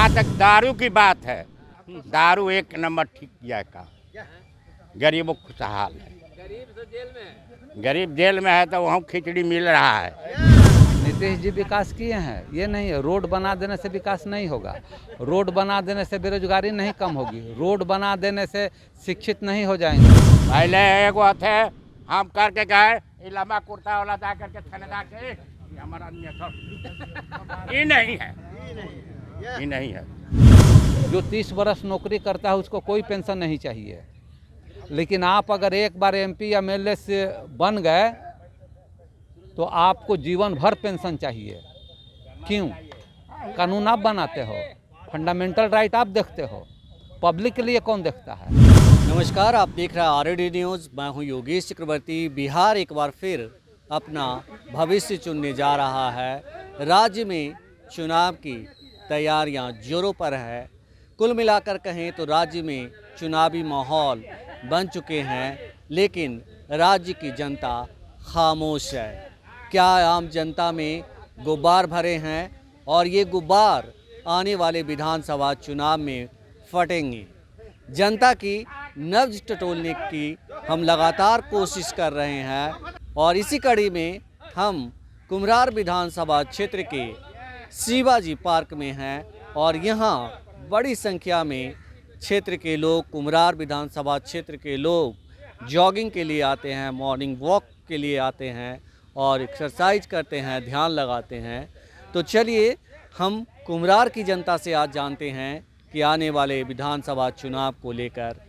जहाँ तक दारू की बात है, दारू एक नंबर ठीक किया का। गरीबों को खुशहाल है। गरीब जेल में है तो वहाँ खिचड़ी मिल रहा है। नीतीश जी विकास किए हैं, ये नहीं है। रोड बना देने से विकास नहीं होगा, रोड बना देने से बेरोजगारी नहीं कम होगी, रोड बना देने से शिक्षित नहीं हो जाएंगे। पहले एगो थे हम करके गए लंबा कुर्ता वाला जा करके थानेदार के हमारा ये नहीं है, ये नहीं है। जो 30 वर्ष नौकरी करता है उसको कोई पेंशन नहीं चाहिए, लेकिन आप अगर एक बार एमपी या एमएलए से बन गए तो आपको जीवन भर पेंशन चाहिए। क्यों? कानून आप बनाते हो, फंडामेंटल राइट आप देखते हो, पब्लिक के लिए कौन देखता है? नमस्कार, आप देख रहे हैं आरडी न्यूज़। मैं हूं योगेश चक्रवर्ती। बिहार एक बार फिर अपना भविष्य चुनने जा रहा है। राज्य में चुनाव की तैयारियां जोरों पर है। कुल मिलाकर कहें तो राज्य में चुनावी माहौल बन चुके हैं, लेकिन राज्य की जनता खामोश है। क्या आम जनता में गुब्बार भरे हैं और ये गुब्बार आने वाले विधानसभा चुनाव में फटेंगे। जनता की नब्ज टटोलने की हम लगातार कोशिश कर रहे हैं और इसी कड़ी में हम कुम्हरार विधानसभा क्षेत्र के शिवाजी पार्क में हैं और यहाँ बड़ी संख्या में क्षेत्र के लोग, कुम्हरार विधानसभा क्षेत्र के लोग जॉगिंग के लिए आते हैं, मॉर्निंग वॉक के लिए आते हैं और एक्सरसाइज करते हैं, ध्यान लगाते हैं। तो चलिए हम कुम्हरार की जनता से आज जानते हैं कि आने वाले विधानसभा चुनाव को लेकर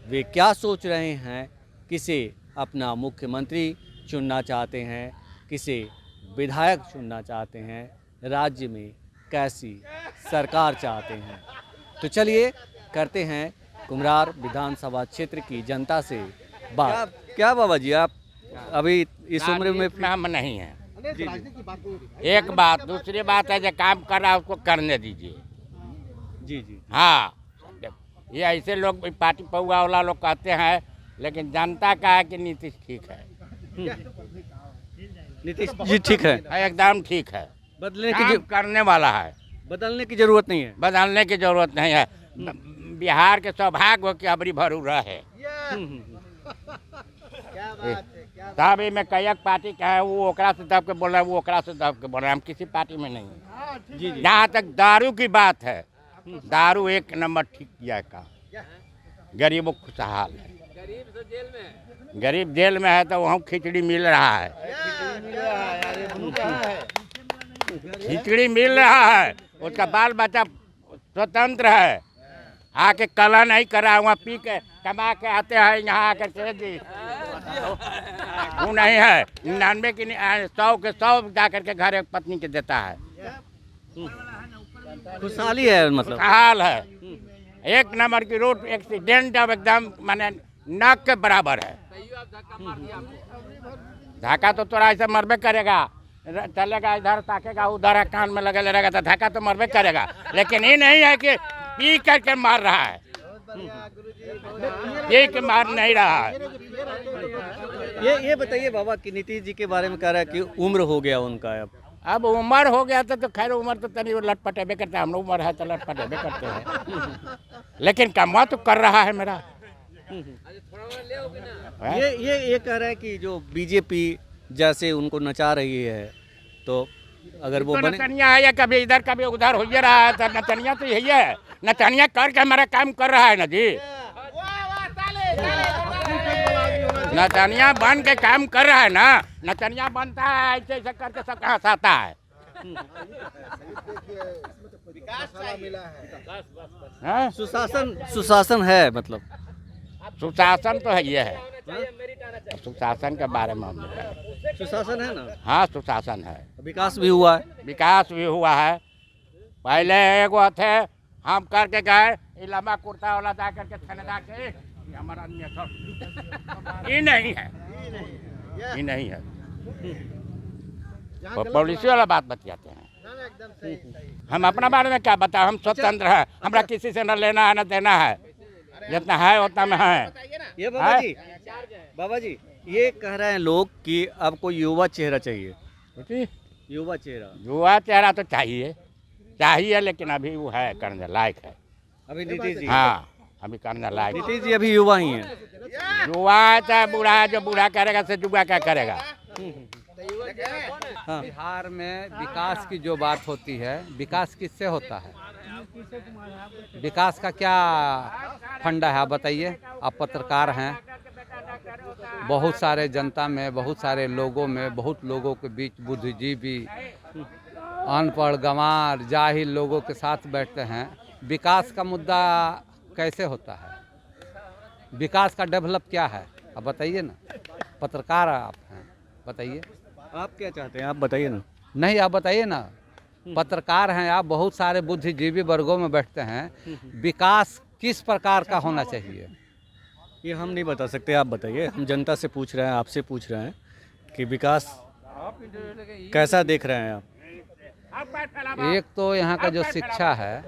वे क्या सोच रहे हैं। किसे अपना मुख्यमंत्री चुनना चाहते हैं, किसे विधायक चुनना चाहते हैं, राज्य में कैसी सरकार चाहते हैं। तो चलिए करते हैं कुम्हरार विधानसभा क्षेत्र की जनता से बात। क्या बाबा जी, आप अभी इस उम्र में हम नहीं है। एक बात, दूसरी बात है जो काम कर रहा है उसको करने दीजिए। जी जी हाँ, ये ऐसे लोग पार्टी पौआ वाला लोग कहते हैं, लेकिन जनता का है कि नीतीश ठीक है। नीतीश जी ठीक है, एकदम ठीक है। बदलने काम करने वाला है, बदलने की जरूरत नहीं है। बदलने की जरूरत नहीं है। बिहार के सौभाग्य हो कि अबरी भरू रहे। तब में कई पार्टी का है, वो ओकरा से दब के बोल रहा है, वो ओकरा से दब के बोल रहा है। हम किसी पार्टी में नहीं है। जी जी जहाँ तक दारू की बात है, दारू एक नंबर ठीक किया का। गरीबों को खुशहाल है। गरीब जेल में है तो वहाँ खिचड़ी मिल रहा है। खिचड़ी मिल रहा है, उसका बाल बच्चा स्वतंत्र है। आके कला नहीं करा, वहाँ पी के कमा के आते हैं, यहाँ आकर के जी वो नहीं है। 99 की 100 के 100 जा करके घर एक पत्नी के देता है। खुशहाली है, मतलब हाल है। एक नंबर की रोड एक्सीडेंट अब एकदम माने नाक के बराबर है। धक्का तो तोरा ऐसे मरबे करेगा, चलेगा इधर ताकेगा, उधर कान में लगे रहेगा तो धक्का तो मरबे करेगा। लेकिन ये नहीं है कि पी करके मार रहा है, पी के मार नहीं रहा है। ये बताइए बाबा कि नीतीश जी के बारे में कह रहा है कि उम्र हो गया उनका। अब उम्र हो गया तो खैर उम्र तो तनी लटपटेबे करते हैं। हम लोग उम्र है तो लटपटेबे करते हैं, लेकिन कमा तो कर रहा है मेरा। ये कह रहा है कि जो बीजेपी जैसे उनको नचा रही है, तो अगर वो बने नचनिया है या कभी इधर कभी उधर हो ही रहा है, तो नचनिया तो यही है। नचनिया करके हमारा काम कर रहा है ना जी। नचनिया बन के काम कर रहा है ना। नचनिया बनता है ऐसे ऐसे करके सबका हंसाता है। सुशासन है, मतलब सुशासन तो है, ये है। सुशासन के बारे में हम सुशासन है ना। हाँ, सुशासन है। विकास भी हुआ है, विकास भी हुआ है। पहले एगो थे हम करके गए लंबा कुर्ता वाला जा करके थानेदार के हमारा ये नहीं है, ये नहीं है। पॉलिसी वाला बात बतियाते हैं। हम अपना बारे में क्या बताओ, हम स्वतंत्र है। हमारा किसी से न लेना है न देना है, जितना है उतना में है। ये बाबा जी ये कह रहे हैं लोग कि अब कोई युवा चेहरा चाहिए। युवा चेहरा तो चाहिए। चाहिए, लेकिन अभी वो है करने लायक है। अभी नीतीश जी, हाँ, अभी करने लायक है। नीतीश जी अभी युवा ही हैं। युवा है चाहे बूढ़ा है, जो बूढ़ा करेगा से युवा क्या करेगा। हाँ, बिहार में विकास की जो बात होती है, विकास किससे होता है? विकास का क्या फंडा है आप बताइए। आप पत्रकार हैं, बहुत सारे जनता में, बहुत सारे लोगों में, बहुत लोगों के बीच बुद्धिजीवी, अनपढ़, गंवार, जाहिल लोगों के साथ बैठते हैं। विकास का मुद्दा कैसे होता है? विकास का डेवलप क्या है आप बताइए ना। पत्रकार आप हैं, बताइए। आप क्या चाहते हैं, आप बताइए ना। नहीं, आप बताइए ना। पत्रकार हैं आप, बहुत सारे बुद्धिजीवी वर्गों में बैठते हैं। विकास किस प्रकार का होना चाहिए? ये हम नहीं बता सकते, आप बताइए। हम जनता से पूछ रहे हैं, आपसे पूछ रहे हैं कि विकास कैसा देख रहे हैं आप। एक तो यहाँ का जो शिक्षा है,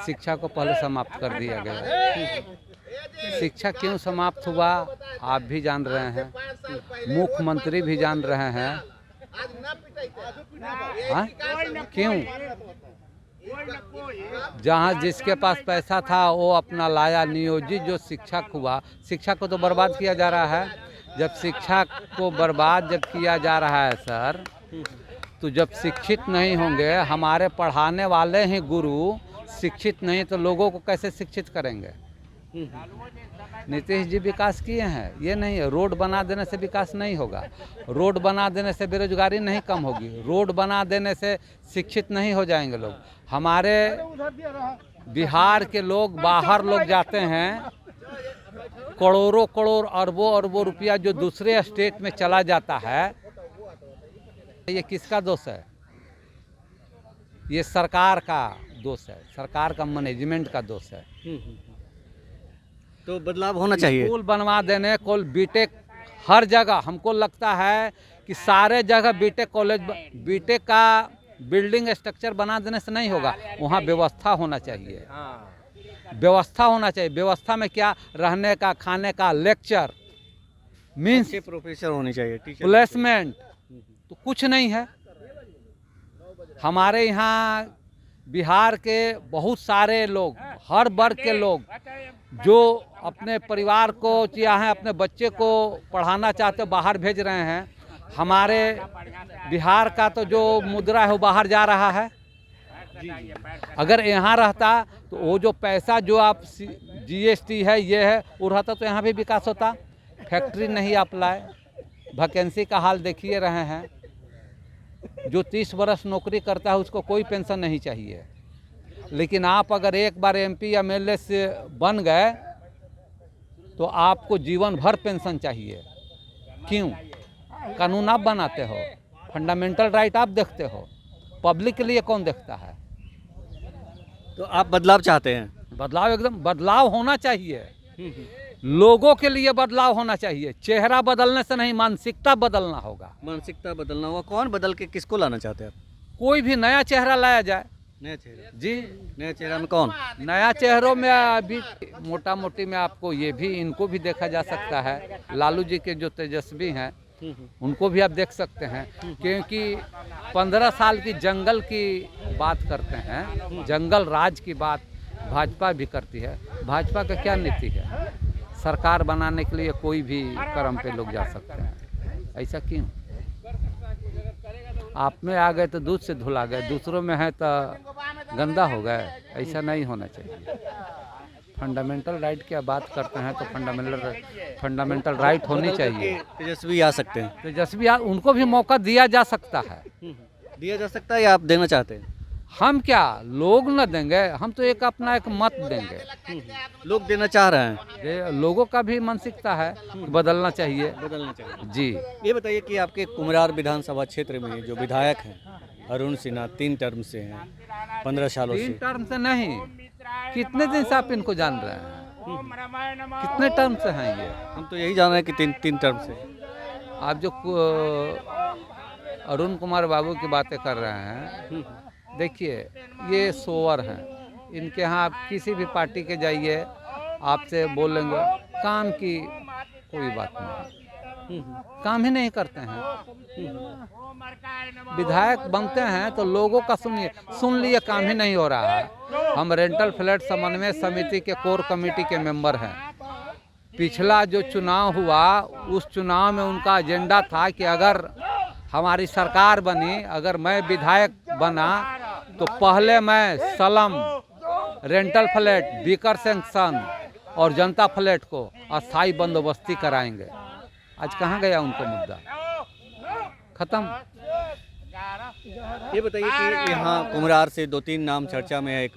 शिक्षा को पहले समाप्त कर दिया गया। शिक्षा क्यों समाप्त हुआ आप भी जान रहे हैं, मुख्यमंत्री भी जान रहे हैं। हाँ? क्यों? जहाँ जिसके पास पैसा था वो अपना लाया। नियोजित जो शिक्षक हुआ, शिक्षा को तो बर्बाद किया जा रहा है। जब शिक्षा को बर्बाद जब किया जा रहा है सर, तो जब शिक्षित नहीं होंगे, हमारे पढ़ाने वाले ही गुरु शिक्षित नहीं तो लोगों को कैसे शिक्षित करेंगे? नीतीश जी विकास किए हैं, ये नहीं है। रोड बना देने से विकास नहीं होगा, रोड बना देने से बेरोजगारी नहीं कम होगी, रोड बना देने से शिक्षित नहीं हो जाएंगे लोग। हमारे बिहार के लोग, बाहर लोग जाते हैं, करोड़ों करोड़, अरबों अरबों रुपया जो दूसरे स्टेट में चला जाता है, ये किसका दोष है? ये सरकार का दोष है, सरकार का मैनेजमेंट का दोष है। तो बदलाव होना चाहिए। स्कूल बनवा देने, कोल बीटेक हर जगह, हमको लगता है कि सारे जगह बीटेक कॉलेज, बीटेक का बिल्डिंग स्ट्रक्चर बना देने से नहीं होगा। वहाँ व्यवस्था होना चाहिए, व्यवस्था होना चाहिए। व्यवस्था में क्या? रहने का, खाने का, लेक्चर, मीन्स अच्छे प्रोफेसर होने चाहिए, टीचर, प्लेसमेंट, तो कुछ नहीं है। हमारे यहाँ बिहार के बहुत सारे लोग, हर वर्ग के लोग जो अपने परिवार को चाहे अपने बच्चे को पढ़ाना चाहते बाहर भेज रहे हैं। हमारे बिहार का तो जो मुद्रा है वो बाहर जा रहा है। अगर यहाँ रहता तो वो जो पैसा जो आप जीएसटी है, ये है, वो रहता तो यहाँ भी विकास होता। फैक्ट्री नहीं आप लाए, वैकेंसी का हाल देखिए रहे हैं। जो 30 वर्ष नौकरी करता है उसको कोई पेंशन नहीं चाहिए, लेकिन आप अगर एक बार एमपी या एमएलए से बन गए तो आपको जीवन भर पेंशन चाहिए। क्यों? कानून आप बनाते हो, फंडामेंटल राइट आप देखते हो, पब्लिक के लिए कौन देखता है? तो आप बदलाव चाहते हैं? बदलाव, एकदम बदलाव होना चाहिए। लोगों के लिए बदलाव होना चाहिए। चेहरा बदलने से नहीं, मानसिकता बदलना होगा। मानसिकता बदलना होगा। कौन बदल के किसको लाना चाहते हैं आप? कोई भी नया चेहरा लाया जाए। नया चेहरा? जी, नया चेहरा में कौन? नया चेहरों में अभी मोटा मोटी में आपको ये भी, इनको भी देखा जा सकता है। लालू जी के जो तेजस्वी हैं उनको भी आप देख सकते हैं, क्योंकि 15 साल की जंगल की बात करते हैं, जंगल राज की बात भाजपा भी करती है। भाजपा का क्या नीति है? सरकार बनाने के लिए कोई भी कर्म पे लोग जा सकते हैं। ऐसा क्यों? आप में आ गए तो दूध से धुला गए, दूसरों में है तो गंदा हो गए। ऐसा नहीं होना चाहिए। फंडामेंटल राइट की बात करते हैं तो फंडामेंटल राइट होनी चाहिए। तेजस्वी आ सकते हैं? तेजस्वी उनको भी मौका दिया जा सकता है। दिया जा सकता है या आप देना चाहते हैं? हम क्या, लोग न देंगे, हम तो एक अपना एक मत देंगे। लोग देना चाह रहे हैं। लोगों का भी मानसिकता है, बदलना चाहिए। बदलना चाहिए जी। ये बताइए कि आपके कुम्हरार विधानसभा क्षेत्र में जो विधायक हैं अरुण सिन्हा 3 टर्म से हैं, 15 सालों से। 3 टर्म से नहीं, कितने दिन से आप इनको जान रहे हैं? कितने टर्म से हैं ये? हम तो यही जान रहे हैं कि 3 टर्म से। आप जो अरुण कुमार बाबू की बातें कर रहे हैं, देखिए ये सोवर हैं। इनके यहाँ आप किसी भी पार्टी के जाइए, आपसे बोलेंगे काम की कोई बात नहीं। काम ही नहीं करते हैं। विधायक बनते हैं तो लोगों का सुन लिए, काम ही नहीं हो रहा है। हम रेंटल फ्लैट समन्वय समिति के कोर कमेटी के मेंबर हैं। पिछला जो चुनाव हुआ उस चुनाव में उनका एजेंडा था कि अगर हमारी सरकार बनी, अगर मैं विधायक बना तो पहले मैं सलम, रेंटल फ्लैट, बीकर सेक्शन और जनता फ्लैट को अस्थाई बंदोबस्ती कराएंगे। आज कहाँ गया उनका मुद्दा, खत्म। ये बताइए कि यहाँ कुम्हरार से 2-3 नाम चर्चा में है। एक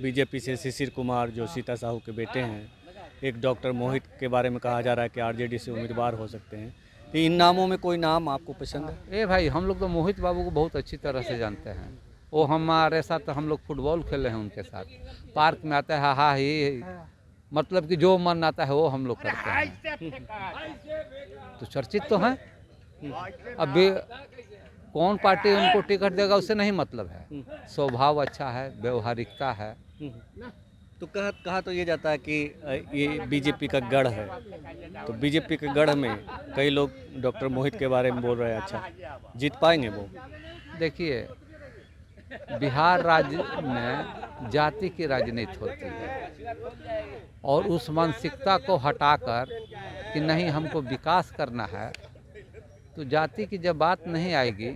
बीजेपी से शिशिर कुमार जो सीता साहू के बेटे हैं, एक डॉक्टर मोहित के बारे में कहा जा रहा है कि आरजेडी से उम्मीदवार हो सकते हैं। तो इन नामों में कोई नाम आपको पसंद है? भाई हम लोग तो मोहित बाबू को बहुत अच्छी तरह से जानते हैं। वो हमारे साथ हम लोग फुटबॉल खेले हैं उनके साथ, पार्क में आता है हा ही, मतलब कि जो मन आता है वो हम लोग करते हैं। तो चर्चित तो हैं। अभी कौन पार्टी उनको टिकट देगा उससे नहीं मतलब है, स्वभाव अच्छा है, व्यवहारिकता है। तो कहा तो ये जाता है कि ये बीजेपी का गढ़ है, तो बीजेपी के गढ़ में कई लोग डॉक्टर मोहित के बारे में बोल रहे हैं। अच्छा, जीत पाएंगे वो? देखिए, बिहार राज्य में जाति की राजनीति होती है और उस मानसिकता को हटाकर कि नहीं हमको विकास करना है, तो जाति की जब बात नहीं आएगी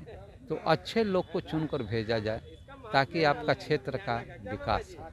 तो अच्छे लोग को चुनकर भेजा जाए ताकि आपका क्षेत्र का विकास हो।